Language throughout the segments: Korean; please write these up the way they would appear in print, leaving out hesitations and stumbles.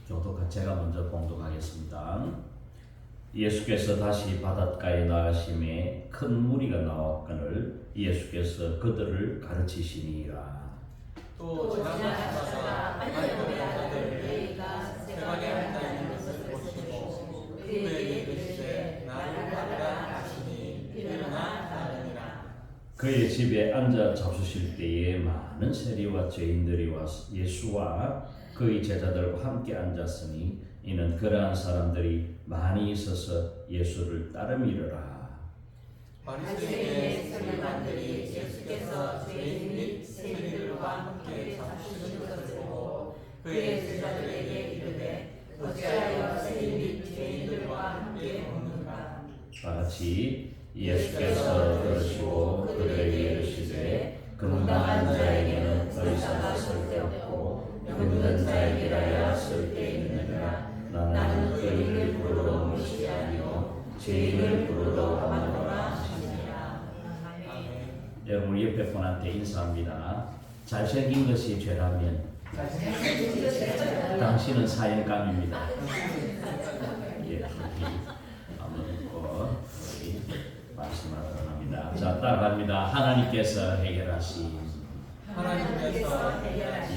교독 제가 먼저 봉독하겠습니다. 예수께서 다시 바닷가에 나가심에 큰 무리가 나왔거늘 예수께서 그들을 가르치시니라. 또 지나가시다가 많은 여자들에게 세관에 앉아 있는 것을 보시고 그에게 이르시되 나를 따르라 하시니 일어나 따르니라. 그의 집에 앉아 잡수실 때에 많은 세리와 죄인들이 와서 예수와 그의 제자들과 함께 앉았으니 이는 그러한 사람들이 많이 있어서 예수를 따름이러라. 바리새인의 서기관들이 예수께서 죄인 및 세리들과 함께 잡수시는 것을 보고 그의 제자들에게 이르되 어찌하여 세리 및 죄인들과 함께 먹는가? 다같이 예수께서 들으시고 그들에게 이르시되 금당한 자에게는 더 이상 쓸 데 없고 병든 자에게라야 쓸 데 있느니라. 나는 의인을 부르러 온 것이 아니요 죄인을 부르러 왔노라 하시니라. 여러분 우리 옆에 분한테 인사합니다. 잘생긴 것이 죄라면 당신은 사형감입니다. 예, 한번 우리 말씀하도록 합니다. 자, 따라갑니다. 하나님께서 해결하신.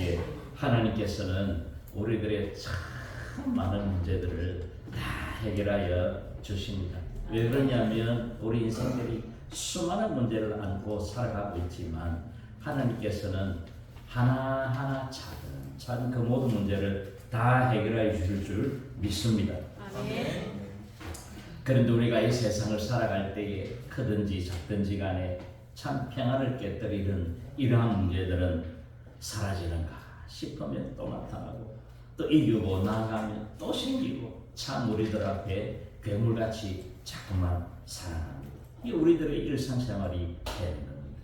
예, 하나님께서는 우리들의 참 많은 문제들을 다 해결하여 주십니다. 왜 그러냐면 우리 인생들이 수많은 문제를 안고 살아가고 있지만 하나님께서는 하나하나 차근차근 그 모든 문제를 다 해결하여 주실 줄 믿습니다. 아멘. 그런데 우리가 이 세상을 살아갈 때에 크든지 작든지 간에 참 평안을 깨뜨리는 이러한 문제들은 사라지는가 싶으면 또 나타나고 또 이기고 나아가면 또 생기고 참 우리들 앞에 괴물같이 자꾸만 살아납니다. 이 우리들의 일상생활이 되는 겁니다.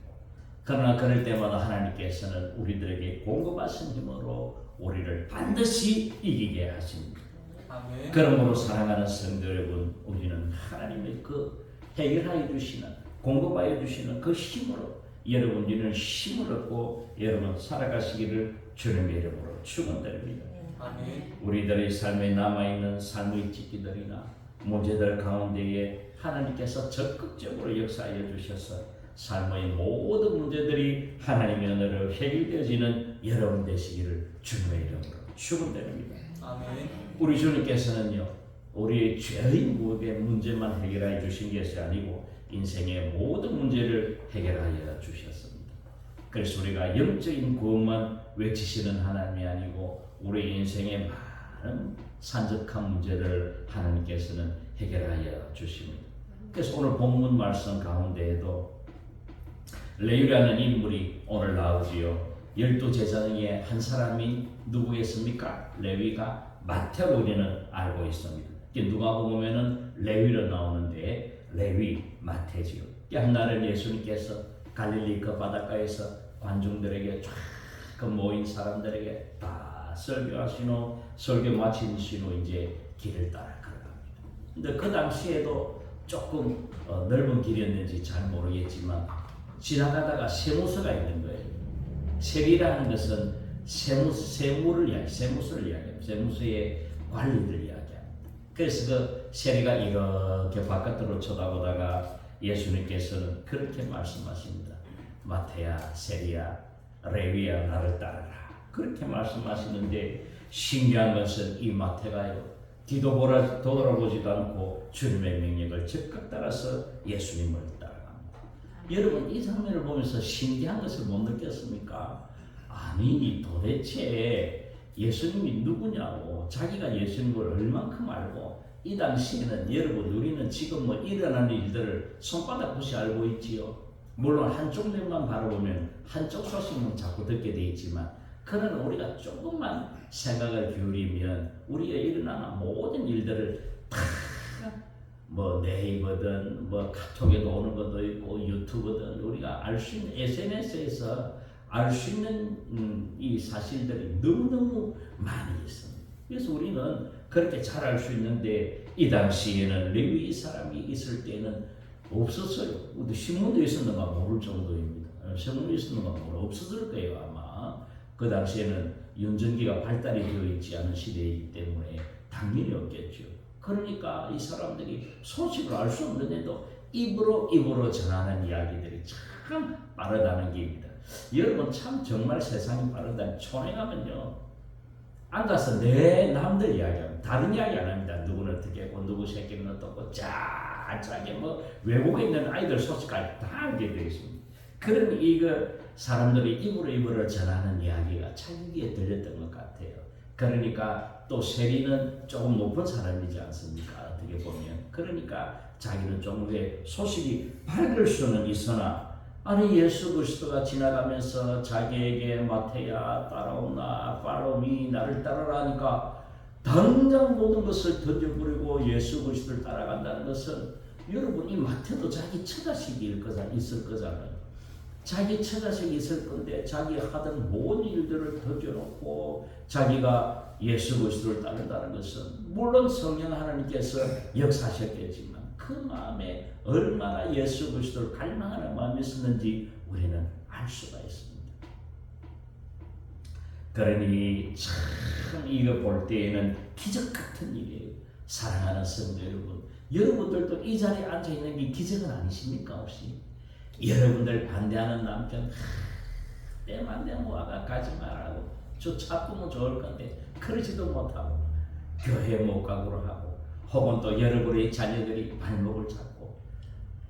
그러나 그럴 때마다 하나님께서는 우리들에게 공급하신 힘으로 우리를 반드시 이기게 하십니다. 아멘. 그러므로 사랑하는 성도 여러분, 우리는 하나님의 그 해결하여 주시는 공급하여 주시는 그 힘으로 여러분 이런 힘을 얻고 여러분 살아가시기를 주님의 이름으로 축원드립니다. 아멘. 우리들의 삶에 남아있는 삶의 찌기들이나 문제들 가운데에 하나님께서 적극적으로 역사하여 주셔서 삶의 모든 문제들이 하나님의 은혜로 해결되어지는 여러분 되시기를 주님의 이름으로 축원드립니다. 아멘. 우리 주님께서는요, 우리의 죄의 문제만 해결하여 주신 것이 아니고 인생의 모든 문제를 해결하여 주셨습니다. 그래서 우리가 영적인 구원만 외치시는 하나님이 아니고 우리 인생의 많은 산적한 문제를 하나님께서는 해결하여 주십니다. 그래서 오늘 본문 말씀 가운데에도 레위라는 인물이 오늘 나오지요. 12제자 중에 한 사람이 누구였습니까? 레위가 마태로 우리는 알고 있습니다. 누가 보면은 레위로 나오는데 레위 마태지요. 한날은 예수님께서 갈릴리 그 바닷가에서 관중들에게 쫙 그 모인 사람들에게 다 설교하시노 설교 마치시노 이제 길을 따라 걸어갑니다. 근데 그 당시에도 조금 넓은 길이었는지 잘 모르겠지만 지나가다가 세무서가 있는 거예요. 세리라는 것은 세무를 이야기해요. 세무서의 관리를 이야기합니다. 그래서 그 세리가 이렇게 바깥으로 쳐다보다가 예수님께서는 그렇게 말씀하십니다. 마태야, 세리야, 레위야, 나를 따르라. 그렇게 말씀하시는데 신기한 것은 이 마태가요, 뒤돌아보지도 않고 주님의 명령을 적극 따라서 예수님을 따라갑니다. 여러분 이 장면을 보면서 신기한 것을 못 느꼈습니까? 아니 도대체 예수님이 누구냐고, 자기가 예수님을 얼만큼 알고, 이 당시에는 여러분 우리는 지금 일어나는 일들을 손바닥 끝이 알고 있지요. 물론 한쪽 면만 바라보면 한쪽 소식만 자꾸 듣게 돼 있지만 그러나 우리가 조금만 생각을 기울이면 우리가 일어나는 모든 일들을 다 네이버든 카톡에도 오는 것도 있고 유튜브든 우리가 알 수 있는 SNS에서 알 수 있는 이 사실들이 너무너무 많이 있습니다. 그래서 우리는 그렇게 잘 알 수 있는데 이 당시에는 레위 사람이 있을 때는 없었어요. 신문도 있었는가 모를 정도입니다. 신문도 있었는가 모르 없었을 거예요 아마. 그 당시에는 유전기가 발달이 되어 있지 않은 시대이기 때문에 당연히 없겠죠. 그러니까 이 사람들이 소식을 알 수 없는데도 입으로 전하는 이야기들이 참 빠르다는 게입니다. 여러분 참 정말 세상이 빠르다. 촌에 가면요 앉아서 내 남들 이야기합니다. 다른 이야기 안 합니다. 누구는 어떻게 했고 누구 새끼는 어떻고 짜짜게 뭐 외국에 있는 아이들 소식까지 다 알게 되어 있습니다. 그런 사람들이 입으로 전하는 이야기가 자기 귀에 들렸던 것 같아요. 그러니까 또 세리는 조금 높은 사람이지 않습니까? 어떻게 보면. 그러니까 자기는 좀 왜 소식이 밝을 수는 있으나 아니 예수 그리스도가 지나가면서 자기에게 마태야 따라오나 팔로미 나를 따라라 하니까 당장 모든 것을 던져버리고 예수 그리스도를 따라간다는 것은 여러분 이 마태도 자기 처자식이 있을 거잖아요. 자기 처자식이 있을 건데 자기 하던 모든 일들을 던져놓고 자기가 예수 그리스도를 따른다는 것은 물론 성령 하나님께서 역사하셨겠지만 그 마음에 얼마나 예수 그리스도를 갈망하는 마음이 있었는지 우리는 알 수가 있습니다. 그러니 참 이거 볼 때에는 기적 같은 일이에요. 사랑하는 성도 여러분, 여러분들도 이 자리에 앉아 있는 게 기적은 아니십니까 혹시? 여러분들 반대하는 남편 내 맘대로 와가 가지 말라고 저 차쁘면 좋을 건데 그러지도 못하고 교회 못 가고로 하고 혹은 또 여러분의 자녀들이 발목을 잡고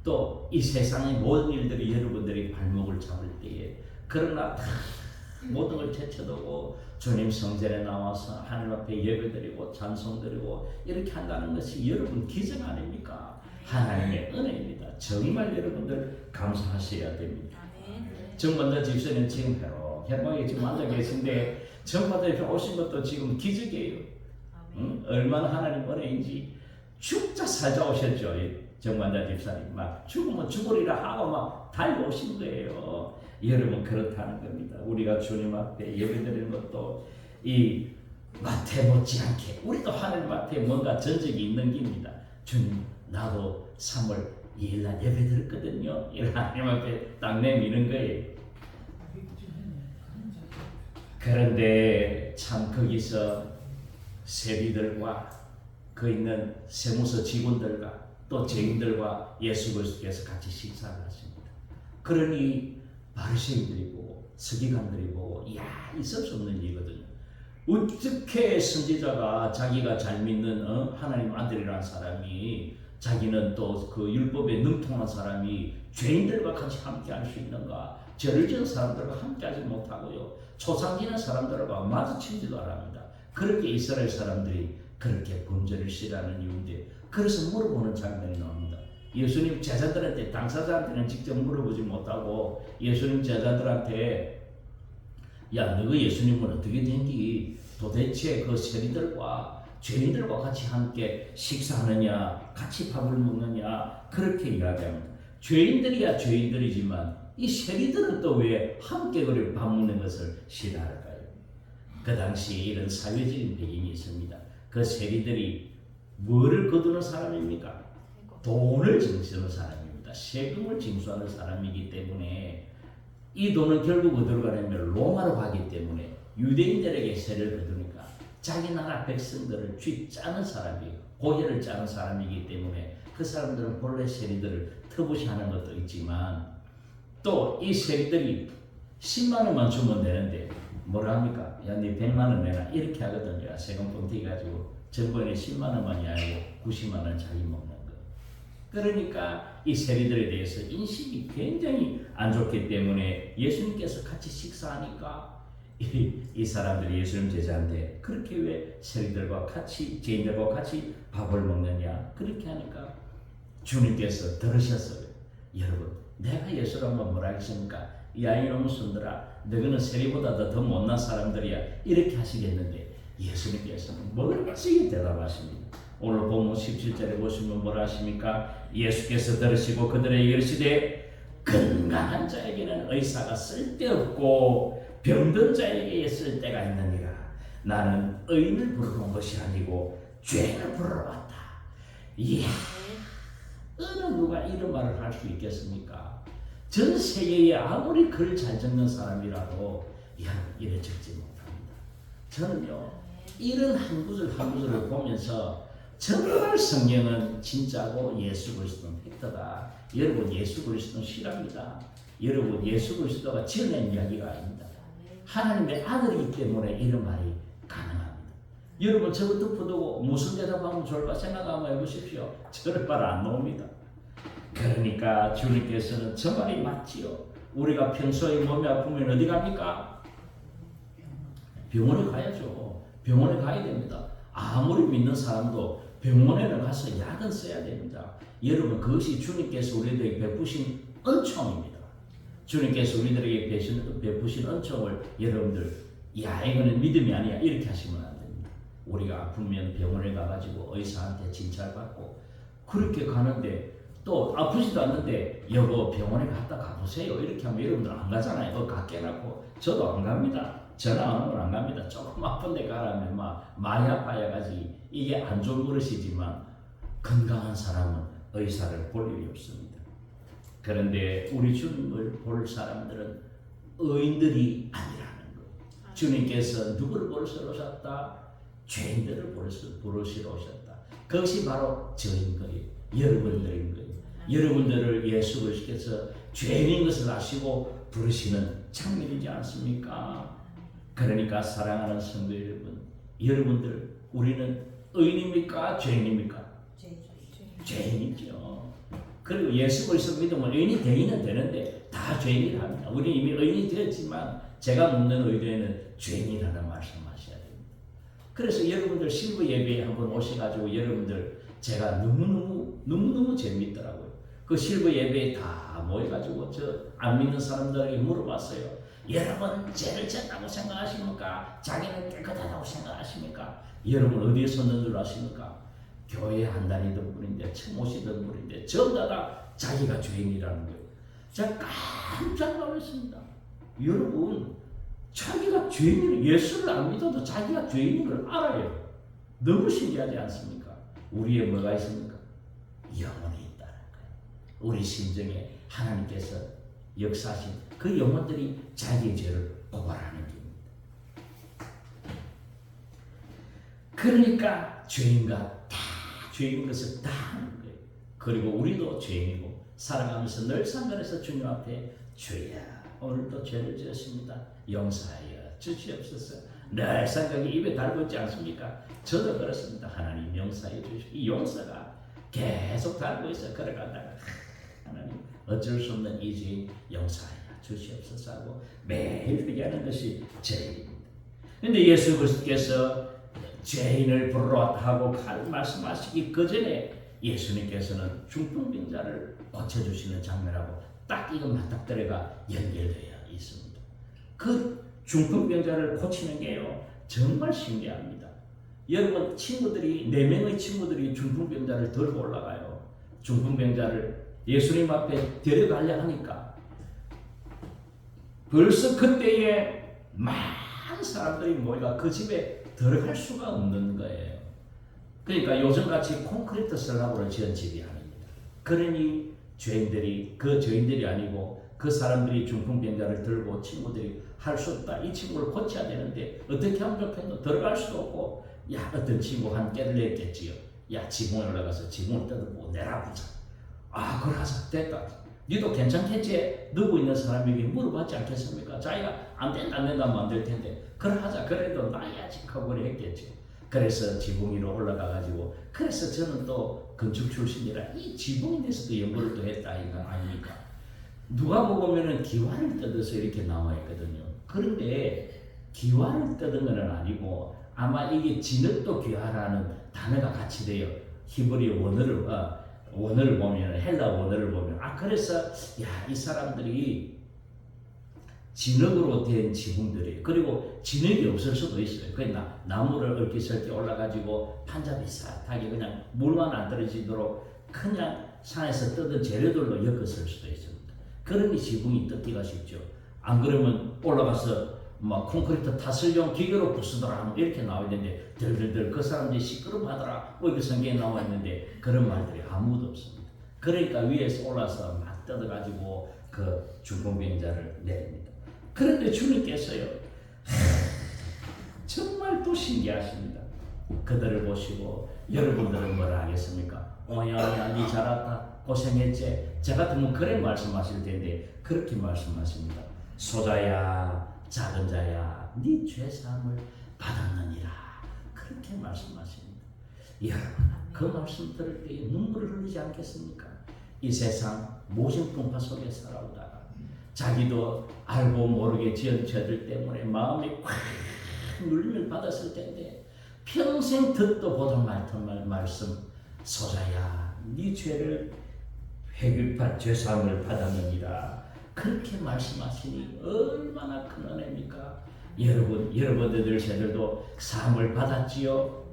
또 이 세상의 모든 일들이 여러분들이 발목을 잡을 때에 그러나 다 모든 걸 제쳐두고 주님 성전에 나와서 하늘 앞에 예배드리고 찬송드리고 이렇게 한다는 것이 여러분 기적 아닙니까? 하나님의 은혜입니다. 정말 여러분들 감사하셔야 됩니다. 정반대 집사님 지금 해방에 지금 앉아 계신데 정반대 집사 오신 것도 지금 기적이에요. 응? 얼마나 하나님 은혜인지 죽자 살자 오셨죠. 정반대 집사님 막 죽으면 죽으리라 하고 막 달려오신 거예요. 여러분 그렇다는 겁니다. 우리가 주님 앞에 예배드리는 것도 이 마태 못지않게 우리도 하나님 앞에 뭔가 전적이 있는 겁니다. 주님 나도 3월 2일날 예배 드렸거든요. 이런 하나님 앞에 딱 내미는 거예요. 그런데 참 거기서 세리들과 그 있는 세무서 직원들과 또 죄인들과 예수 그리스도께서 같이 식사를 하십니다. 그러니 바리새인들이 보고 서기관들이 보고 이야 있을 수 없는 일이거든요. 어떻게 선지자가 자기가 잘 믿는 하나님 아들이라는 사람이 자기는 또 그 율법에 능통한 사람이 죄인들과 같이 함께 할 수 있는가? 죄를 지은 사람들과 함께 하지 못하고요. 초상지는 사람들과 마주치지도 않습니다. 그렇게 이스라엘 사람들이 그렇게 범죄를 싫어하는 이유인데 그래서 물어보는 장면이 나옵니다. 예수님 제자들한테 당사자한테는 직접 물어보지 못하고 예수님 제자들한테 야 너희 예수님은 어떻게 된기? 도대체 그 세리들과 죄인들과 같이 함께 식사하느냐 같이 밥을 먹느냐 그렇게 이야기합니다. 죄인들이야 죄인들이지만 이 세리들은 또 왜 함께 그렇게 밥 먹는 것을 싫어할까요? 그 당시에 이런 사회적인 배경이 있습니다. 그 세리들이 뭐를 거두는 사람입니까? 돈을 징수하는 사람입니다. 세금을 징수하는 사람이기 때문에 이 돈은 결국 어디로 가냐면 로마로 가기 때문에 유대인들에게 세를 거두니까 자기 나라 백성들을 쥐짜는 사람이에요. 고개를 짜는 사람이기 때문에 그 사람들은 본래 세리들을 터부시하는 것도 있지만 또 이 세리들이 10만 원만 주면 되는데 뭐라 합니까? 야, 네 100만 원 내놔. 이렇게 하거든요. 세금 뻥튀기 가지고 정부에 10만 원만이 아니고 90만 원 자기 먹는 거. 그러니까 이 세리들에 대해서 인식이 굉장히 안 좋기 때문에 예수님께서 같이 식사하니까 이 사람들이 예수님 제자인데 그렇게 왜 세리들과 같이 죄인들과 같이 밥을 먹느냐 그렇게 하니까 주님께서 들으셨어요. 여러분 내가 예수라면 뭐라 하겠습니까? 야 이놈의 손들아 너희는 세리보다 더 못난 사람들이야 이렇게 하시겠는데 예수님께서는 멀찍이 대답하십니다. 오늘 본문 17절에 보시면 뭐라 하십니까? 예수께서 들으시고 그들에게 이르시되 건강한 자에게는 의사가 쓸데없고 병든 자에게 쓸데가 있느니라. 나는 의인을 부르러 온 것이 아니고 죄인을 부르러 왔다. 이야 어느 누가 이런 말을 할 수 있겠습니까? 전 세계에 아무리 글을 잘 적는 사람이라도 이래 적지 못합니다. 저는요 이런 한 구절 한 구절을 보면서 정말 성령은 진짜고 예수 그리스도는 팩트다. 여러분 예수 그리스도는 실합니다. 여러분 예수 그리스도가 지어낸 이야기가 아닙니다. 하나님의 아들이기 때문에 이런 말이 가능합니다. 여러분 저거 덮어두고 무슨 대답하면 좋을까 생각 한번 해보십시오. 저런 말 안 나옵니다. 그러니까 주님께서는 저 말이 맞지요. 우리가 평소에 몸이 아프면 어디 갑니까? 병원에 가야죠. 병원에 가야 됩니다. 아무리 믿는 사람도 병원에는 가서 약은 써야 됩니다. 여러분 그것이 주님께서 우리들에게 베푸신 은총입니다. 주님께서 우리들에게 베푸신 은총을 여러분들 야 이거는 믿음이 아니야 이렇게 하시면 안 됩니다. 우리가 아프면 병원에 가가지고 의사한테 진찰받고 그렇게 가는데 또 아프지도 않는데 여보 병원에 갔다 가보세요 이렇게 하면 여러분들 안 가잖아요. 갖게 해놓고 저도 안 갑니다. 전화하는 건 안 갑니다. 조금 아픈데 가라면 많이 아파야 가지. 이게 안 좋은 버릇이지만 건강한 사람은 의사를 볼 일이 없습니다. 그런데 우리 주님을 볼 사람들은 의인들이 아니라는 거예요. 주님께서 누구를 보시러 오셨다? 죄인들을 부르시러 오셨다. 그것이 바로 저인 거예요. 여러분들인 거예요. 여러분들을 예수 그리스도께서 죄인인 것을 아시고 부르시는 장면이지 않습니까? 그러니까 사랑하는 성도 여러분, 여러분들 우리는 의인입니까? 죄인입니까? 죄인이죠. 그리고 예수 그리스도 믿으면 의인이 되기는 되는데 다 죄인이랍니다. 우리는 이미 의인이 되었지만 제가 묻는 의도에는 죄인이라는 말씀하셔야 됩니다. 그래서 여러분들 실부 예배에 한번 오셔가지고 여러분들 제가 너무너무 재밌더라고요. 그 실부 예배에 다 모여가지고 저 안 믿는 사람들에게 물어봤어요. 여러분 죄를 졌다고 생각하십니까? 자기는 깨끗하다고 생각하십니까? 여러분 어디에 섰는 줄 아십니까? 교회 안 다니던 분인데 처음 오시던 분인데 전부 다 자기가 죄인이라는 거예요. 제가 깜짝 놀랐습니다. 여러분 자기가 죄인을 예수를 안 믿어도 자기가 죄인인 걸 알아요. 너무 신기하지 않습니까? 우리에 뭐가 있습니까? 영혼이 있다는 거예요. 우리 심정에 하나님께서 역사하신 그 영혼들이 자기의 죄를 고발하는 겁니다. 그러니까 죄인과 다 죄인 것을 다 하는 거예요. 그리고 우리도 죄인이고 살아가면서 늘 상관해서 주님 앞에 주야 오늘도 죄를 지었습니다. 용서하여 주시옵소서. 늘 생각이 입에 달고 있지 않습니까? 저도 그렇습니다. 하나님 용서해 주시고 이 용서가 계속 달고 있어. 걸어가다가 하나님 어쩔 수 없는 이 죄인 용서하여 주시옵소서 하고 매일 얘기하는 것이 죄인입니다. 그런데 예수 그리스도께서 죄인을 부르러 하고 말씀하시기 그 전에 예수님께서는 중풍병자를 고쳐주시는 장면하고 딱 이거 맞닥뜨려가 연결되어 있습니다. 그 중풍병자를 고치는 게요 정말 신기합니다. 여러분 친구들이 4명의 친구들이 중풍병자를 들고 올라가요. 중풍병자를 예수님 앞에 데려가려 하니까 벌써 그때에 많은 사람들이 모여가 그 집에 들어갈 수가 없는 거예요. 그러니까 요즘같이 콘크리트 슬라브로 지은 집이 아닙니다. 그러니 죄인들이 아니고 그 사람들이 중풍병자를 들고 친구들이 할 수 없다. 이 친구를 고쳐야 되는데 어떻게 하면 좋겠노? 들어갈 수도 없고 야 어떤 친구 한 깨를 냈겠지요. 야 지붕에 올라가서 지붕을 뜯어보고 내려보자. 아 그래 하자 됐다. 니도 괜찮겠지? 누구 있는 사람에게 물어봤지 않겠습니까? 자기가 안 된다 하면 안 될 텐데 그래 하자. 그래도 나야지 하고 했겠지. 그래서 지붕 위로 올라가가지고 그래서 저는 또 건축 출신이라 이 지붕에 대해서도 연구를 또 했다 이건 아닙니까? 누가 보면은 기와를 뜯어서 이렇게 나와 있거든요. 그런데 기와를 뜯은 건 아니고 아마 이게 진흙도 기와라는 단어가 같이 돼요. 히브리 원어를 보면 헬라 원어를 보면 그래서 야 이 사람들이 진흙으로 된 지붕들이에요. 그리고 진흙이 없을 수도 있어요. 그러니까 나무를 얽히설키 올라가지고 판자 비슷하게 그냥 물만 안 떨어지도록 그냥 산에서 뜯은 재료들로 엮었을 수도 있습니다. 그러니 지붕이 뜯기가 쉽죠. 안 그러면 올라가서 막 콘크리트 타설용 기계로 부수더라 이렇게 나와 있는데 덜덜덜 그 사람들이 시끄러워하더라 이렇게 성경에 나와 있는데 그런 말들이 아무도 없습니다. 그러니까 위에서 올라서 막 뜯어가지고 그 중풍병자를 내립니다. 그런데 주님께서요 정말 또 신기하십니다. 그들을 보시고 여러분들은 뭐라 하겠습니까? 오야야 니 잘했다 고생했지. 저 같으면 그래 말씀하실 텐데 그렇게 말씀하십니다. 소자야 작은 자야 니 죄사함을 받았느니라 그렇게 말씀하십니다. 여러분 그 말씀 들을 때 눈물을 흘리지 않겠습니까? 이 세상 모진풍파 속에 살아오다가 자기도 알고 모르게 지은 죄들 때문에 마음이 꽉 눌림을 받았을 텐데 평생 듣도 보도 말던 말씀 소자야 네 죄를 회개할 죄사함을 받았느니라 그렇게 말씀하시니 얼마나 큰 은혜입니까? 여러분들 죄들도 사함을 받았지요.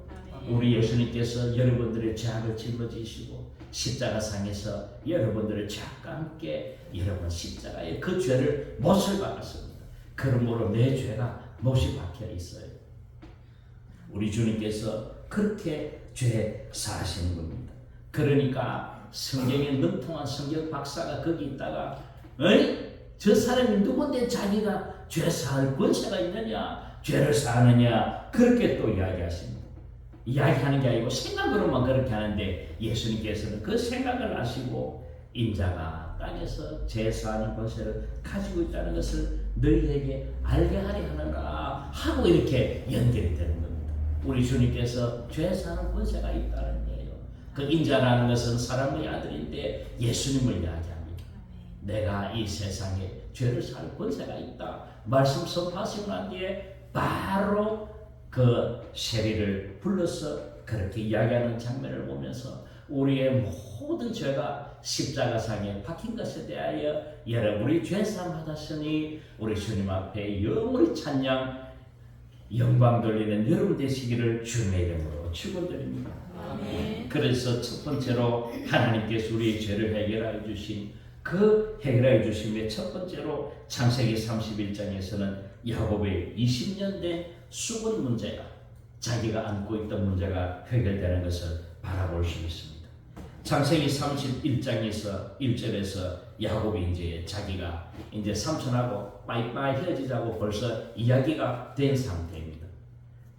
우리 예수님께서 여러분들의 죄악을 짊어지시고 십자가상에서 여러분들의 죄악과 함께 여러분 십자가에 그 죄를 못을 박았습니다. 그러므로 내 죄가 못이 박혀 있어요. 우리 주님께서 그렇게 죄 사하시는 겁니다. 그러니까 성경에 능통한 성경 박사가 거기 있다가 저 사람이 누군데 자기가 죄 사할 권세가 있느냐 죄를 사하느냐 그렇게 또 이야기하십니다. 이야기하는 게 아니고 생각으로만 그렇게 하는데 예수님께서는 그 생각을 아시고 인자가 땅에서 죄 사하는 권세를 가지고 있다는 것을 너희에게 알게 하려 하느라 하고 이렇게 연결이 되는 겁니다. 우리 주님께서 죄 사하는 권세가 있다는 거예요. 그 인자라는 것은 사람의 아들인데 예수님을 이야기합니다. 내가 이 세상에 죄를 살 권세가 있다. 말씀 선포하시고 난 뒤에 바로 그 세리를 불러서 그렇게 이야기하는 장면을 보면서 우리의 모든 죄가 십자가상에 박힌 것에 대하여 여러분이 죄사함 받았으니 우리 주님 앞에 영원히 찬양 영광 돌리는 여러분 되시기를 주님의 이름으로 축원드립니다. 그래서 첫 번째로 하나님께서 우리의 죄를 해결하여 주신 그 해결해 주심의 첫 번째로 창세기 31장에서는 야곱의 20년 된 수건 문제가 자기가 안고 있던 문제가 해결되는 것을 바라볼 수 있습니다. 창세기 31장에서 1절에서 야곱이 이제 자기가 이제 삼촌하고 빠이빠이 헤어지자고 벌써 이야기가 된 상태입니다.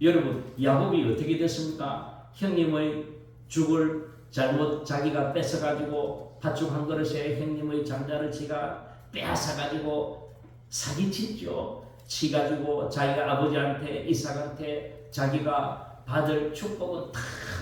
여러분 야곱이 어떻게 됐습니까? 형님의 죽을 잘못 자기가 뺏어가지고 팥죽 한 그릇에 형님의 장자를 지가 빼앗아가지고 사기쳤죠. 치가지고 자기가 아버지한테 이삭한테 자기가 받을 축복은 다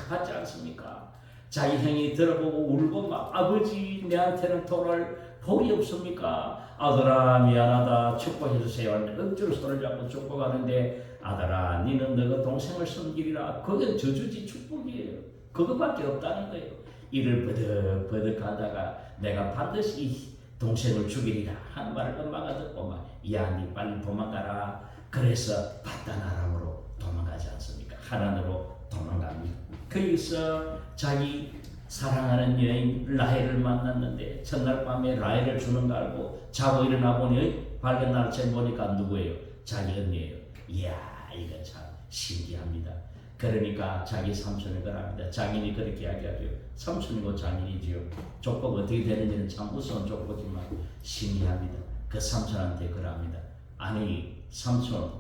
받지 않습니까? 자기 형이 들어보고 울고 막 아버지 내한테는 돌을 복이 없습니까? 아들아 미안하다 축복해주세요. 억지로 손을 잡고 축복하는데 아들아 니는 너가 동생을 섬기리라. 그건 저주지 축복이에요. 그것밖에 없다는 거예요. 이를 버득버득 하다가 내가 반드시 동생을 죽이리라 하는 말을 엄마가 듣고 야 니 빨리 도망가라. 그래서 바단 아람으로 도망가지 않습니까? 하란으로 도망갑니다. 거기서 자기 사랑하는 여인 라헬을 만났는데 첫날 밤에 라헬을 주는 거 알고 자고 일어나 보니 밝은 날째 보니까 누구예요? 자기 언니예요. 이야 이거 참 신기합니다. 그러니까 자기 삼촌을 그럽니다. 장인이 그렇게 이야기하죠. 삼촌이고 장인이지요. 족보가 어떻게 되는지는 참 무서운 족보지만 신기합니다. 그 삼촌한테 그럽니다. 아니 삼촌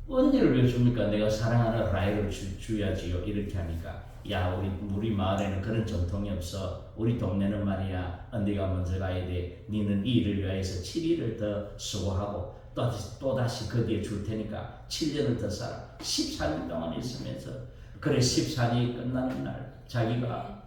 언니를 왜 줍니까? 내가 사랑하는 라헬을 줘야지요. 이렇게 하니까 야 우리 마을에는 그런 전통이 없어. 우리 동네는 말이야 언니가 먼저 가야 돼. 니는 이 일을 위해서 7일을 더 수고하고 또다시 거기에 줄 테니까 7년을 더 살아. 14년 동안 있으면서 그래 14년이 끝나는 날 자기가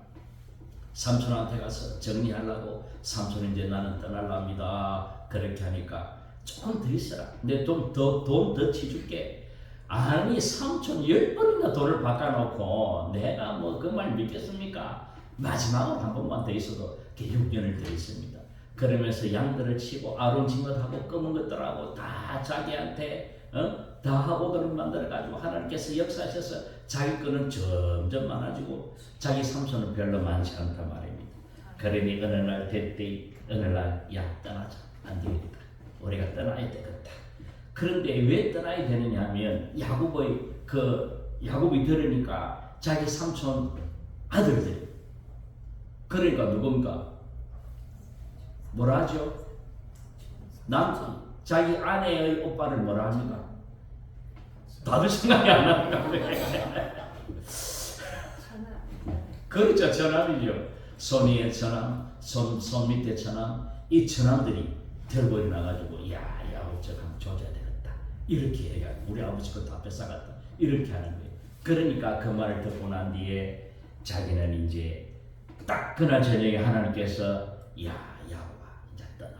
삼촌한테 가서 정리하려고 삼촌 이제 나는 떠날랍니다. 그렇게 하니까 조금 더 있어라. 내 돈 더 치줄게. 아니 삼촌 10번이나 돈을 바꿔놓고 내가 뭐 그 말 믿겠습니까? 마지막으로 한 번만 더 있어도 6년을 더 있습니다. 그러면서 양들을 치고 아론지뭇하고 검은 것들하고 다 자기한테 다 오도를 만들어가지고 하나님께서 역사하셔서 자기 거는 점점 많아지고 자기 삼손은 별로 많지 않단 말입니다. 그러니 어느 날 됐대 어느 날 야 떠나자 안 되겠다. 우리가 떠나야 되겠다. 그런데 왜 떠나야 되느냐 하면 야곱이 들으니까 자기 삼촌 아들들 그러니까 누굽니까? 뭐라 하죠? 자기 아내의 오빠를 뭐라 합니까? 다들 생각이 안 나니까 그래. 그렇죠. 천암이죠. 손 위에 천암, 손 밑에 천암. 이 천암들이 들고 일어나가지고 야야고 저강 조져야 되겠다 이렇게 얘기하고 우리 아버지 것도 앞에 싸갔다 이렇게 하는 거예요. 그러니까 그 말을 듣고 난 뒤에 자기는 이제 딱 그날 저녁에 하나님께서 야곱아 이제 떠나라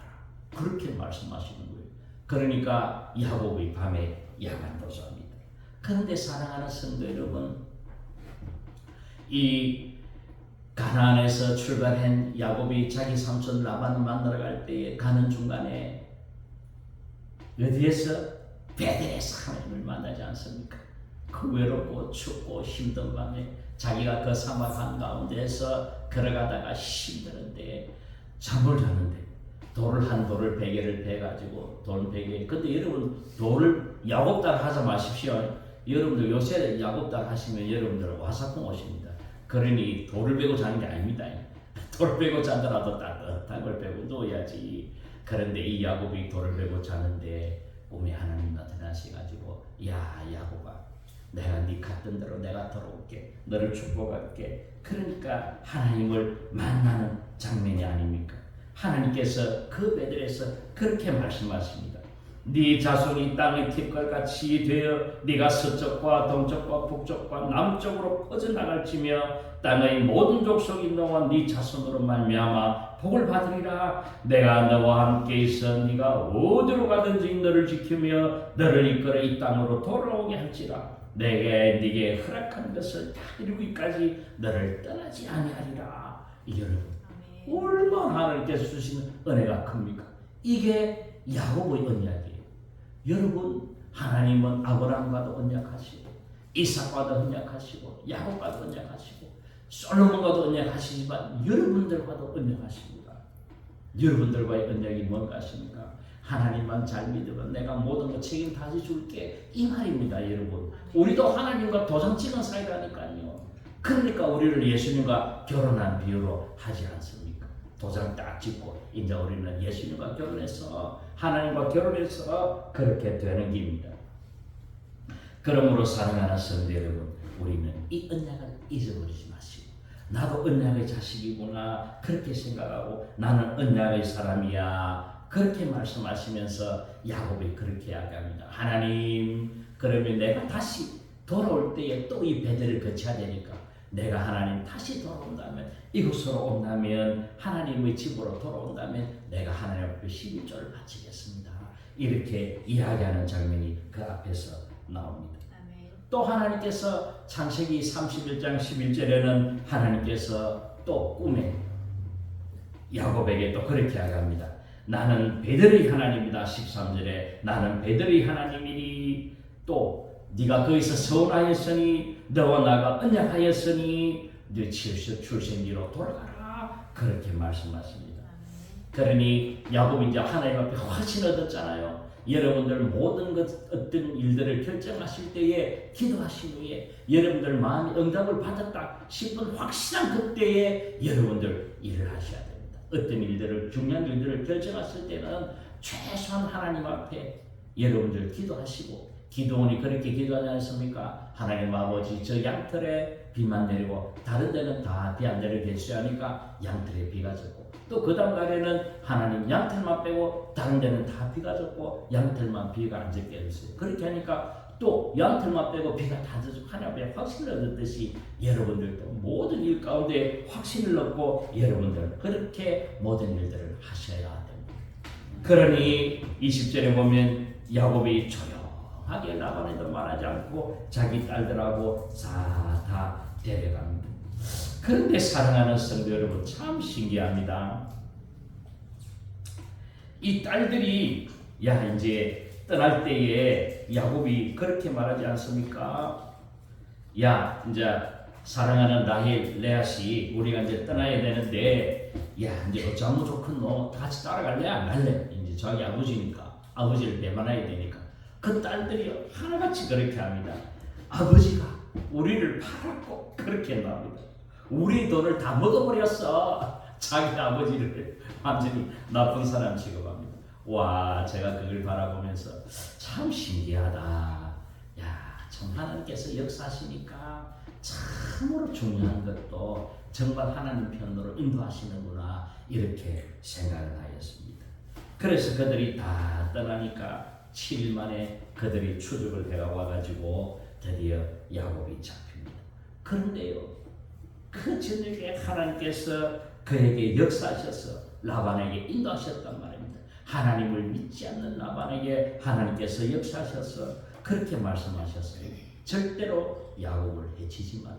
그렇게 말씀하시는 거예요. 그러니까 야곱이 밤에 야간 도주합니다. 그런데 사랑하는 성도 여러분, 이 가나안에서 출발한 야곱이 자기 삼촌 라반을 만나러 갈 때에 가는 중간에 어디에서 베델에서 하나님을 만나지 않습니까? 그 외롭고 춥고 힘든 밤에 자기가 그 사막 한가운데에서 걸어가다가 힘드는데 잠을 자는데 한 돌을 베개를 베가지고 돌 베개. 근데 여러분 돌을 야곱달 하지 마십시오. 여러분들 요새 야곱달 하시면 여러분들 화사풍 오십니다. 그러니 돌을 베고 자는 게 아닙니다. 돌을 베고 자더라도 따뜻한 걸 베고 누워야지. 그런데 이 야곱이 돌을 베고 자는데 꿈에 하나님 나타나셔가지고 야 야곱아 내가 네 갔던 대로 내가 돌아올게. 너를 축복할게. 그러니까 하나님을 만나는 장면이 아닙니까? 하나님께서 그 베델에서 그렇게 말씀하십니다. 네 자손이 땅의 깃털같이 되어 네가 서쪽과 동쪽과 북쪽과 남쪽으로 퍼져나갈지며 땅의 모든 족속이 너와 네 자손으로 말미암아 복을 받으리라. 내가 너와 함께 있어 네가 어디로 가든지 너를 지키며 너를 이끌어 이 땅으로 돌아오게 할지라. 내게 네게 허락한 것을 다 이루기까지 너를 떠나지 아니하리라. 여러분 얼마나 하나님께서 주시는 은혜가 큽니까? 이게 야곱의 언약이에요. 여러분 하나님은 아브라함과도 언약하시고 이삭과도 언약하시고 야곱과도 언약하시고 솔로몬과도 언약하시지만 여러분들과도 언약하십니다. 여러분들과의 언약이 뭔가 하십니까? 하나님만 잘 믿으면 내가 모든 거 책임 다 줄게 이 말입니다. 여러분 우리도 하나님과 도장 찍은 사이라니까요. 그러니까 우리를 예수님과 결혼한 비유로 하지 않습니까? 도장 딱 찍고 이제 우리는 예수님과 결혼해서 하나님과 결혼해서 그렇게 되는 길입니다. 그러므로 사랑하는 성도 여러분, 우리는 이 언약을 잊어버리지 마시고 나도 언약의 자식이구나 그렇게 생각하고 나는 언약의 사람이야 그렇게 말씀하시면서 야곱이 그렇게 이야기합니다. 하나님 그러면 내가 다시 돌아올 때에 또 이 베델을 거쳐야 되니까 내가 하나님 다시 돌아온다면 이곳으로 온다면 하나님의 집으로 돌아온다면 내가 하나님 앞에 11조를 바치겠습니다. 이렇게 이야기하는 장면이 그 앞에서 나옵니다. 또 하나님께서 창세기 31장 11절에는 하나님께서 또 꿈에 야곱에게 또 그렇게 이야기합니다. 나는 베델의 하나님이다. 13절에 나는 베델의 하나님이니 또 네가 거기서 서운하였으니 너와 나가 언약하였으니 네 출생지로 돌아가라 그렇게 말씀하십니다. 그러니 야곱이 이제 하나님 앞에 확신 얻었잖아요. 여러분들 모든 어떤 일들을 결정하실 때에 기도하신 후에 여러분들 마음이 응답을 받았다 싶은 확실한 그때에 여러분들 일을 하셔야 됩니다. 어떤 일들을 중요한 일들을 결정하실 때는 최소한 하나님 앞에 여러분들 기도하시고 기도원이 그렇게 기도하지 않습니까? 하나님 아버지 저 양털에 비만 내리고 다른 데는 다 비 안 내리게 해주셔야 하니까 양털에 비가 졌고 또 그 다음 날에는 하나님 양털만 빼고 다른 데는 다 비가 졌고 양털만 비가 안 젖게 해주세요. 그렇게 하니까 또 양털만 빼고 비가 다 젖고 하나님의 확신을 얻었듯이 여러분들도 모든 일 가운데 확신을 얻고 여러분들 그렇게 모든 일들을 하셔야 됩니다. 그러니 20절에 보면 야곱이 조용하게 라반에도 말하지 않고 자기 딸들하고 다 데려갑니다. 그런데 사랑하는 성도 여러분 참 신기합니다. 이 딸들이 이제 떠날 때에 야곱이 그렇게 말하지 않습니까? 이제 사랑하는 라헬 레아씨 우리가 이제 떠나야 되는데 이제 어쩌면 좋건 너 같이 따라갈래 안 갈래? 이제 자기 아버지니까 아버지를 배반해야 되니까 그 딸들이 하나같이 그렇게 합니다. 아버지가 우리를 팔았고 그렇게 나옵니다. 우리 돈을 다 먹어버렸어. 자기 아버지를 완전히 나쁜 사람 취급합니다. 와 제가 그걸 바라보면서 참 신기하다. 참 하나님께서 역사하시니까 참으로 중요한 것도 정말 하나님 편으로 인도하시는구나 이렇게 생각을 하였습니다. 그래서 그들이 다 떠나니까 7일 만에 그들이 추적을 해가 와가지고 드디어 야곱이 잡힙니다. 그런데요, 그 저녁에 하나님께서 그에게 역사하셔서 라반에게 인도하셨단 말입니다. 하나님을 믿지 않는 라반에게 하나님께서 역사하셔서 그렇게 말씀하셨어요. 절대로 야곱을 해치지 말라.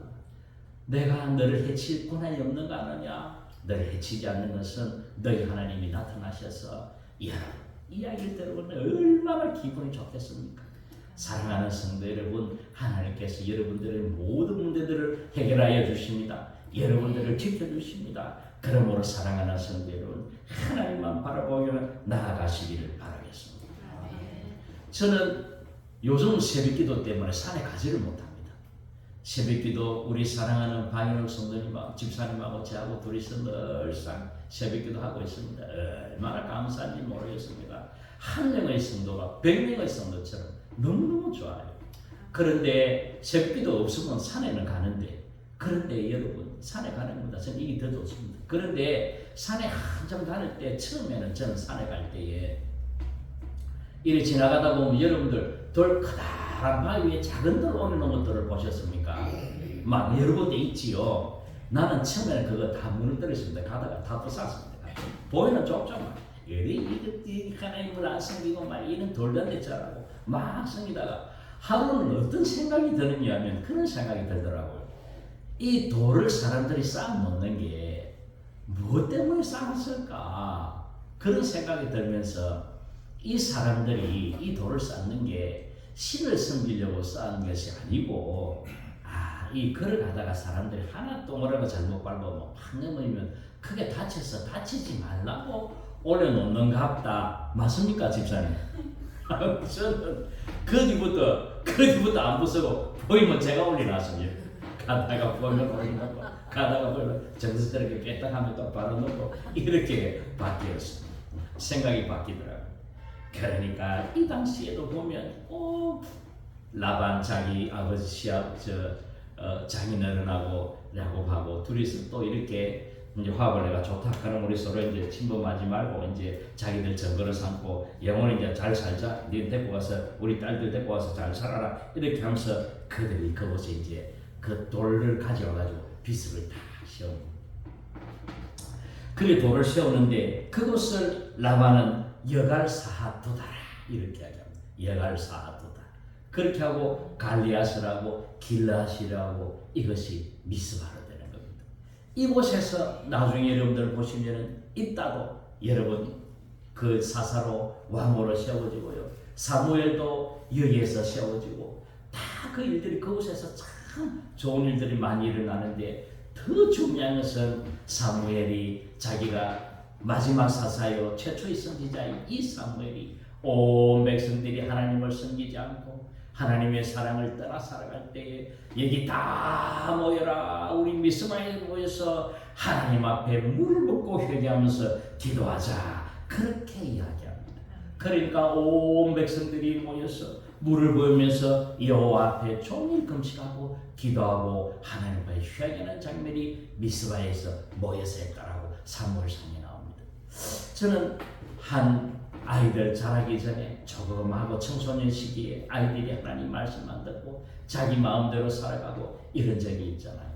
내가 너를 해칠 권한이 없는가 하느냐? 너를 해치지 않는 것은 너희 하나님이 나타나셔서 이 이야기를 들어보면 얼마나 기분이 좋겠습니까? 사랑하는 성도 여러분, 하나님께서 여러분들의 모든 문제들을 해결하여 주십니다. 여러분들을 지켜주십니다. 그러므로 사랑하는 성도 여러분, 하나님만 바라보며 나아가시기를 바라겠습니다. 저는 요즘 새벽기도 때문에 산에 가지를 못합니다. 새벽기도 우리 사랑하는 방현욱 성도님하고 집사님하고 저하고 둘이서 늘상 새벽기도 하고 있습니다. 얼마나 감사한지 모르겠습니다. 한 명의 성도가 100명의 성도처럼 너무너무 좋아요. 그런데 새벽기도 없으면 산에는 가는데, 그런데 여러분 산에 가는 것보다 저는 이게 더 좋습니다. 그런데 산에 한참 다닐 때, 처음에는 저는 산에 갈 때에 이리 지나가다 보면 여러분들 돌 커다란 바위 위에 작은 돌 올려놓은 것들을 보셨습니까? 막 여러 군데 있지요. 나는 처음에는 그거 다 무너뜨렸습니다. 가다가 다 부쌌습니다. 보이는 좁잖아. 이것들이 하나님을 안 섬기고 막 이런 돌던데 잘하고 막 섬기다가 하루는 어떤 생각이 드느냐 하면 그런 생각이 들더라고요. 이 돌을 사람들이 쌓아놓는 게 무엇 때문에 쌓았을까? 그런 생각이 들면서 이 사람들이 이 돌을 쌓는 게 신을 섬기려고 쌓은 것이 아니고, 이 걸어가다가 사람들이 하나 동그라미 잘못 밟으면 확 넘으면 크게 다쳐서 다치지 말라고 올려놓는갑다. 맞습니까, 집사님? 저는 그 뒤부터 안 부수고 보이면 제가 올려놨습니다. 가다가 보면 올려놓고 가다가 보면 정서스럽게 깨딱하면 또 바로 놓고 이렇게 바뀌었습니다. 생각이 바뀌더라고요. 그러니까 이 당시에도 보면 라반 자기 아버지 시합 장인어른하고 야곱하고 둘이서 또 이렇게 이제 화합을 내가 좋다 그럼 우리 서로 이제 침범하지 말고 이제 자기들 증거를 삼고 영원히 이제 잘 살자. 네 데리고 가서 우리 딸들 데리고 와서 잘 살아라. 이렇게 하면서 그들이 그곳에 이제 그 돌을 가져와가지고 비석을 다 세웁니다. 그래 돌을 세우는데 그곳을 라반은 여갈사하두다라 이렇게 하죠. 여갈사하두다. 그렇게 하고 갈리앗이라고 길라앗이라고 이것이 미스바로 되는 겁니다. 이곳에서 나중에 여러분들 보시면은 이따도 여러분 그 사사로 왕으로 세워지고요. 사무엘도 여기에서 세워지고 다 그 일들이 그곳에서 참 좋은 일들이 많이 일어나는데 더 중요한 것은 사무엘이 자기가 마지막 사사요 최초의 선지자인 이 사무엘이 온 백성들이 하나님을 섬기지 않고 하나님의 사랑을 떠나 살아갈 때에 여기 다 모여라. 우리 미스마에 모여서 하나님 앞에 물을 붓고 회개하면서 기도하자. 그렇게 이야기합니다. 그러니까 온 백성들이 모여서 물을 부으면서 여호와 앞에 종일 금식하고 기도하고 하나님 앞에 회개하는 장면이 미스바에서 모여서 했다라고 사무엘상에 나옵니다. 저는 한 아이들 자라기 전에 조금하고 청소년 시기에 아이들이 하나님 말씀만 듣고 자기 마음대로 살아가고 이런 적이 있잖아요.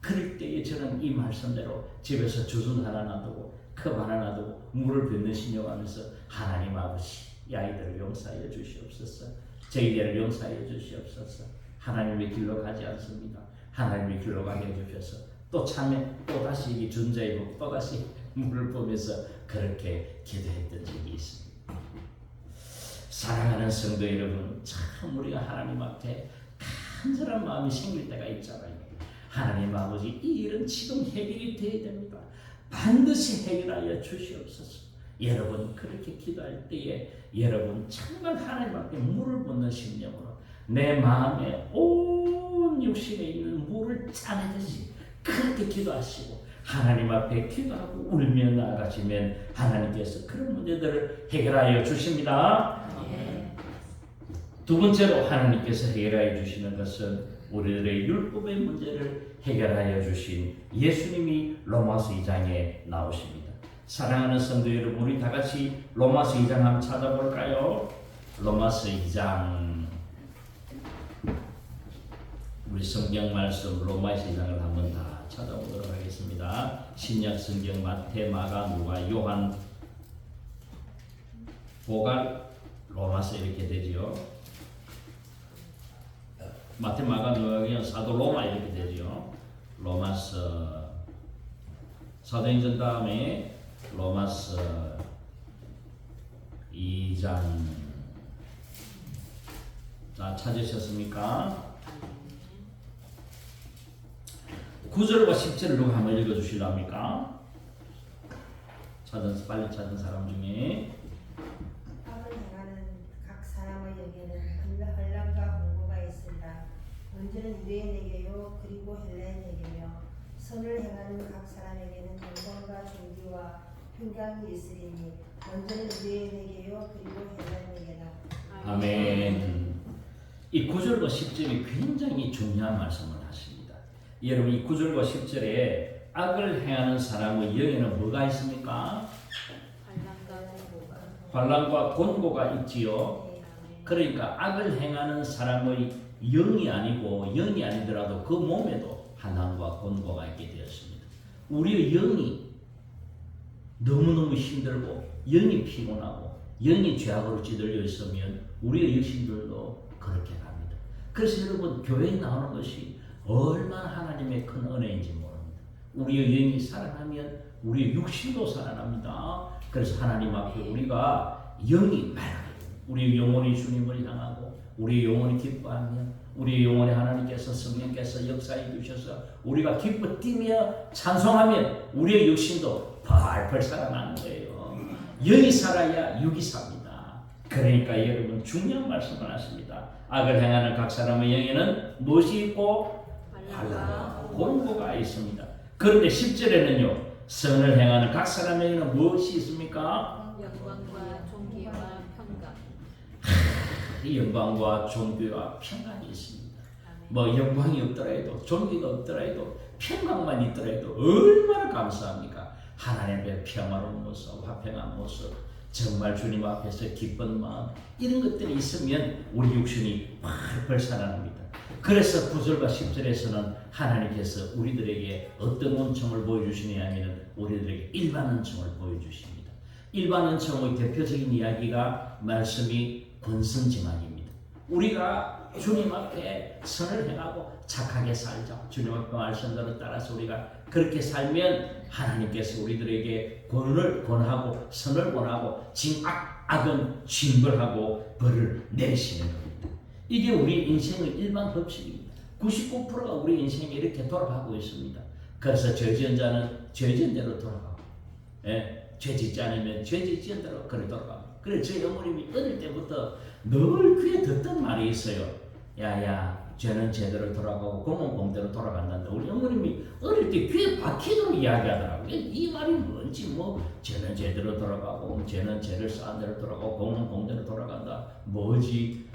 그럴 때에 저는 이 말씀대로 집에서 주순 하나 놔두고 컵 하나 놔두고 물을 붓는 신용하면서 하나님 아버지 이 아이들을 용서하여 주시옵소서. 저희들을 용서하여 주시옵소서. 하나님의 길로 가지 않습니다. 하나님의 길로 가게 해주셔서 또 참에 또 다시 이 준자의 복 또 다시 물을 보면서 그렇게 기도했던 적이 있습니다. 사랑하는 성도 여러분, 참 우리가 하나님 앞에 간절한 마음이 생길 때가 있잖아요. 하나님 아버지 이 일은 지금 해결이 되어야 됩니다. 반드시 해결하여 주시옵소서. 여러분 그렇게 기도할 때에 여러분 정말 하나님 앞에 물을 붓는 심령으로 내 마음에 온 육신에 있는 물을 짜내듯이 그렇게 기도하시고 하나님 앞에 기도하고 울며 나아가시면 하나님께서 그런 문제들을 해결하여 주십니다. 두 번째로 하나님께서 해결하여 주시는 것은 우리들의 율법의 문제를 해결하여 주신 예수님이 로마서 2장에 나오십니다. 사랑하는 성도 여러분, 우리 다 같이 로마서 2장 한번 찾아볼까요? 로마서 2장, 우리 성경 말씀 로마서 2장을 한번 다 찾아보도록 하겠습니다. 신약 성경 마태, 마가, 누가, 요한, 보갈, 로마서 이렇게 되지요. 마태, 마가, 누가, 사도 로마 이렇게 되지요. 로마서, 사도행전 다음에 로마서 2장. 자, 찾으셨습니까? 9절과 10절을 누가 한번 읽어주실랍니까? 빨리 찾은 사람 중에. 악을 행하는 각 사람에게는 혼란과 공고가 있으리라. 문제는 유대인에게요 그리고 헬라인에게며 선을 행하는 각 사람에게는 영광과 존귀와 평강이 있으리니 문제는 유대인에게요 그리고 헬라인에게나. 아멘. 이 9절과 10절이 굉장히 중요한 말씀을 하십니다. 여러분, 이 9절과 10절에 악을 행하는 사람의 영에는 뭐가 있습니까? 환난과 곤고가 있지요. 그러니까 악을 행하는 사람의 영이 아니고, 영이 아니더라도 그 몸에도 환난과 곤고가 있게 되었습니다. 우리의 영이 너무너무 힘들고 영이 피곤하고 영이 죄악으로 찌들려 있으면 우리의 육신들도 그렇게 갑니다. 그래서 여러분, 교회에 나오는 것이 얼마나 하나님의 큰 은혜인지 모릅니다. 우리의 영이 살아나면 우리의 육신도 살아납니다. 그래서 하나님 앞에 우리가 영이 맑아요. 우리의 영혼이 주님을 향하고 우리의 영혼이 기뻐하면 우리의 영혼에 하나님께서 성령께서 역사해 주셔서 우리가 기뻐 뛰며 찬송하면 우리의 육신도 펄펄 살아나는 거예요. 영이 살아야 육이 삽니다. 그러니까 여러분, 중요한 말씀을 하십니다. 악을 행하는 각 사람의 영에는 무엇이 있고 환난과 곤고가 있습니다. 그런데 10절에는요, 선을 행하는 각 사람에게는 무엇이 있습니까? 영광과 존귀와 평강. 이 영광과 존귀와 평강이 있습니다. 뭐 영광이 없더라도, 존귀가 없더라도, 평강만 있더라도 얼마나 감사합니까? 하나님의 평화로운 모습, 화평한 모습, 정말 주님 앞에서 기쁜 마음, 이런 것들이 있으면 우리 육신이 펄펄 살아납니다. 그래서 9절과 10절에서는 하나님께서 우리들에게 어떤 은총을 보여주시느냐 하면 우리들에게 일반 은총을 보여주십니다. 일반 은총의 대표적인 이야기가 말씀이 권선징악입니다. 우리가 주님 앞에 선을 행하고 착하게 살자. 주님 앞에 말씀대로 따라서 우리가 그렇게 살면 하나님께서 우리들에게 권하고 선을 권하고 악은 징벌하고 벌을 내리시는 겁니다. 이게 우리 인생의 일반 법칙입니다. 99%가 우리 인생이 이렇게 돌아가고 있습니다. 그래서 죄 지은 자는 죄 지은 대로 돌아가고, 죄 짓지 않으면 죄 짓지 대로 그래 돌아가고. 그래서 제 어머님이 어릴 때부터 늘 귀에 듣던 말이 있어요. 야야, 죄는 제대로 돌아가고 공은 공대로 돌아간다는데, 우리 어머님이 어릴 때 귀에 박히도록 이야기하더라고요. 이 말이 뭔지, 뭐 죄는 제대로 돌아가고 죄는 죄를 쌓은 대로 돌아가고 공은 공대로 돌아간다, 뭐지?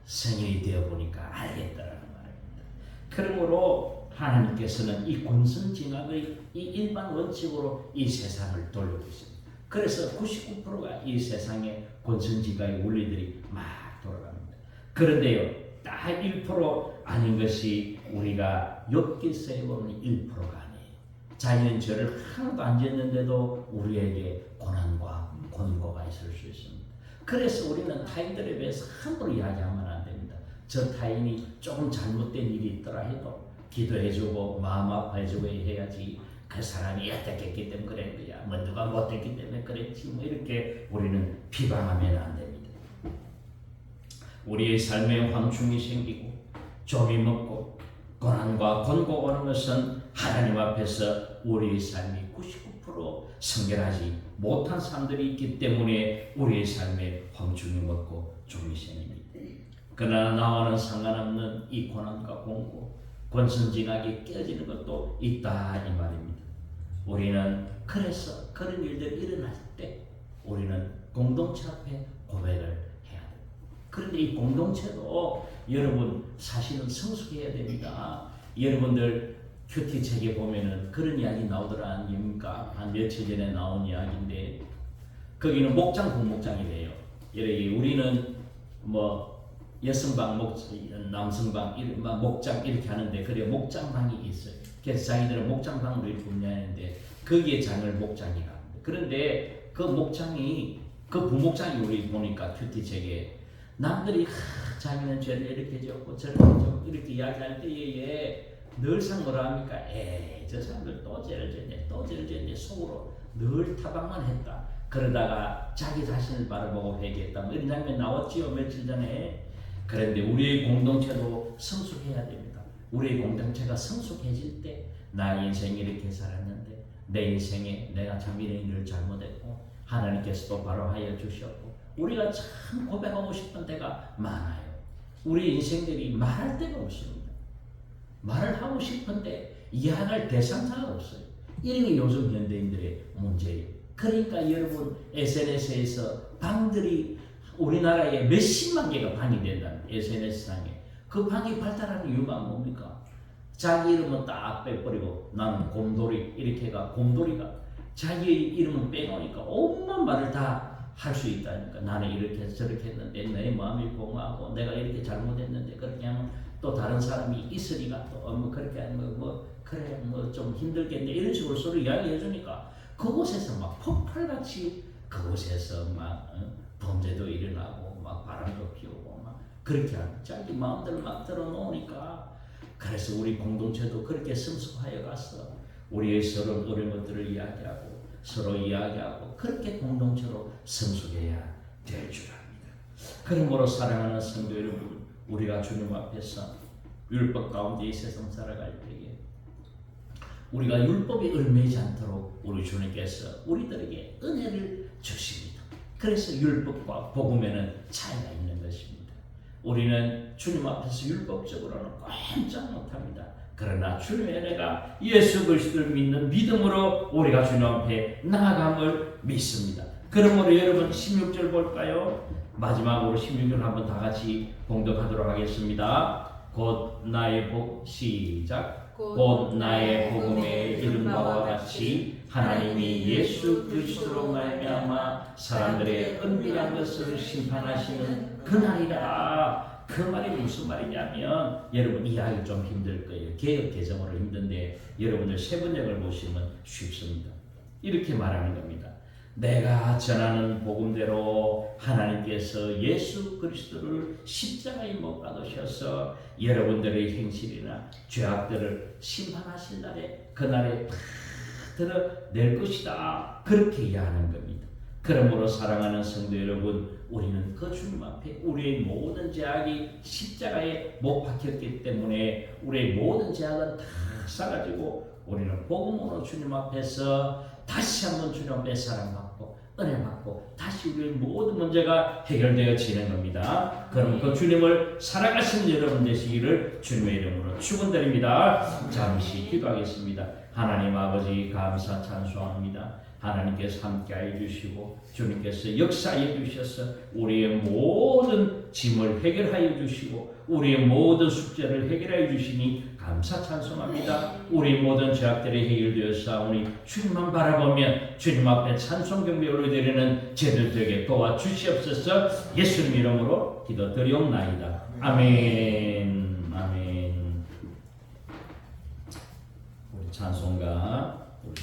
성인이 되어 보니까 알겠다라는 말입니다. 그러므로 하나님께서는 이 권선징악의 이 일반 원칙으로 이 세상을 돌려주십니다. 그래서 99%가 이 세상에 권선징악의 원리들이 막 돌아갑니다. 그런데요, 딱 1% 아닌 것이 우리가 욥기서에 보면 1%가 아니에요. 자기는 죄를 하나도 안 짓는데도 우리에게 고난과 곤고가 있을 수 있습니다. 그래서 우리는 타인들에 대해서 함부로 이야기하면 안 됩니다. 저 타인이 조금 잘못된 일이 있더라 해도 기도해주고 마음 아파해주고 해야지, 그 사람이 어떻겠기 때문에 그런 거야, 뭐 누가 못했기 때문에 그랬지, 뭐 이렇게 우리는 비방하면 안 됩니다. 우리의 삶에 황충이 생기고 좀이 먹고 고난과 곤고가 오는 것은 하나님 앞에서 우리의 삶이 99% 성결하지 못한 사람들이 있기 때문에 우리의 삶에 황충이 먹고 좀이 생깁니다. 그러나 나와는 상관없는 이 고난과 공고, 권선징악이 깨어지는 것도 있다 이 말입니다. 우리는 그래서 그런 일들이 일어날 때 우리는 공동체 앞에 고백을 해야 됩니다. 그런데 이 공동체도 여러분 사실은 성숙해야 됩니다. 여러분들 큐티 책에 보면은 그런 이야기 나오더라 아닙니까? 한 며칠 전에 나온 이야기인데 거기는 목장 부목장이래요. 여기 우리는 뭐 여성방, 남성방, 목장 이렇게 하는데 그래 목장방이 있어요. 그래서 자기들은 목장방으로 이렇게 분야하는데 거기에 장을 목장이라 합니다. 그런데 그 목장이 그 부목장이 우리 보니까 큐티 책에 남들이 자기는 죄를 이렇게 지었고 저렇게 지었고 이렇게 이야기할 때에 늘상 뭐라 합니까? 저 사람들 또 죄를 지었네 또 죄를 지었네 속으로 늘 타박만 했다. 그러다가 자기 자신을 바라보고 회개했다. 뭐 이런 장면 나왔지요 며칠 전에. 그런데 우리의 공동체도 성숙해야 됩니다. 우리의 공동체가 성숙해질 때 나의 인생이 이렇게 살았는데 내 인생에 내가 참 이런 일을 잘못했고 하나님께서도 바로하여 주셨고 우리가 참 고백하고 싶은 때가 많아요. 우리 인생들이 말할 데가 없습니다. 말을 하고 싶은데 이야기할 대상자가 없어요. 이런 게 요즘 현대인들의 문제예요. 그러니까 여러분 SNS에서 방들이 우리나라에 몇십만 개가 방이 된다는 SNS상에 그 방이 발달하는 이유가 뭡니까? 자기 이름은 딱 빼버리고 나는 곰돌이 이렇게 해가 곰돌이가 자기 이름은 빼놓으니까 온갖 말을 다 할 수 있다니까. 나는 이렇게 해서 저렇게 했는데 내 마음이 공허하고 내가 이렇게 잘못했는데 그렇게 하면 또 다른 사람이 있으니까 또 뭐 그렇게 하면 뭐 그래 뭐 좀 힘들겠네 이런 식으로 서로 이야기해 주니까 그곳에서 막 폭발같이 그곳에서 막 범죄도 일어나고 막 바람도 피우고 막 그렇게 하는 자기 마음대로 막 들어놓으니까 그래서 우리 공동체도 그렇게 성숙하여 갔어. 우리의 서로 어려운 것들을 이야기하고 서로 이야기하고 그렇게 공동체로 성숙해야 될 줄 압니다. 그러므로 사랑하는 성도 여러분 우리가 주님 앞에서 율법 가운데 이 세상 살아갈 때에 우리가 율법이 얽매이지 않도록 우리 주님께서 우리들에게 은혜를 주십니다. 그래서 율법과 복음에는 차이가 있는 것입니다. 우리는 주님 앞에서 율법적으로는 꼼짝 못합니다. 그러나 주님의 은혜가 예수 그리스도를 믿는 믿음으로 우리가 주님 앞에 나아감을 믿습니다. 그러므로 여러분 16절 볼까요? 마지막으로 16절 한번 다 같이 봉독하도록 하겠습니다. 곧 나의 시작. 곧 나의 복음에 이른 바와 같이 하나님이 예수 그리스도로 말미암아 사람들의 은밀한 것을 심판하시는 그날이라. 그 말이 무슨 말이냐면 여러분 이해하기 좀 힘들 거예요. 개역 개정으로 힘든데 여러분들 세번역을 보시면 쉽습니다. 이렇게 말하는 겁니다. 내가 전하는 복음대로 하나님께서 예수 그리스도를 십자가에 못 박으셔서 여러분들의 행실이나 죄악들을 심판하실 날에 그날에 다 드러낼 것이다. 그렇게 이해하는 겁니다. 그러므로 사랑하는 성도 여러분 우리는 그 주님 앞에 우리의 모든 죄악이 십자가에 못 박혔기 때문에 우리의 모든 죄악은 다 싸가지고 우리는 복음으로 주님 앞에서 다시 한번 주님 앞에 사랑받고 은혜 받고 다시 우리의 모든 문제가 해결되어지는 겁니다. 그럼 그 주님을 살아가시는 여러분 되시기를 주님의 이름으로 축원드립니다. 잠시 기도하겠습니다. 하나님 아버지 감사 찬송합니다. 하나님께서 함께하여 주시고 주님께서 역사해 주셔서 우리의 모든 짐을 해결하여 주시고 우리의 모든 숙제를 해결하여 주시니 감사 찬송합니다. 우리 모든 죄악들이 해결되었사오니 주님만 바라보면 주님 앞에 찬송 경배 올려드리는 제들 되게 도와주시옵소서. 예수님 이름으로 기도드리옵나이다. 아멘. 아멘. 우리 찬송가 우리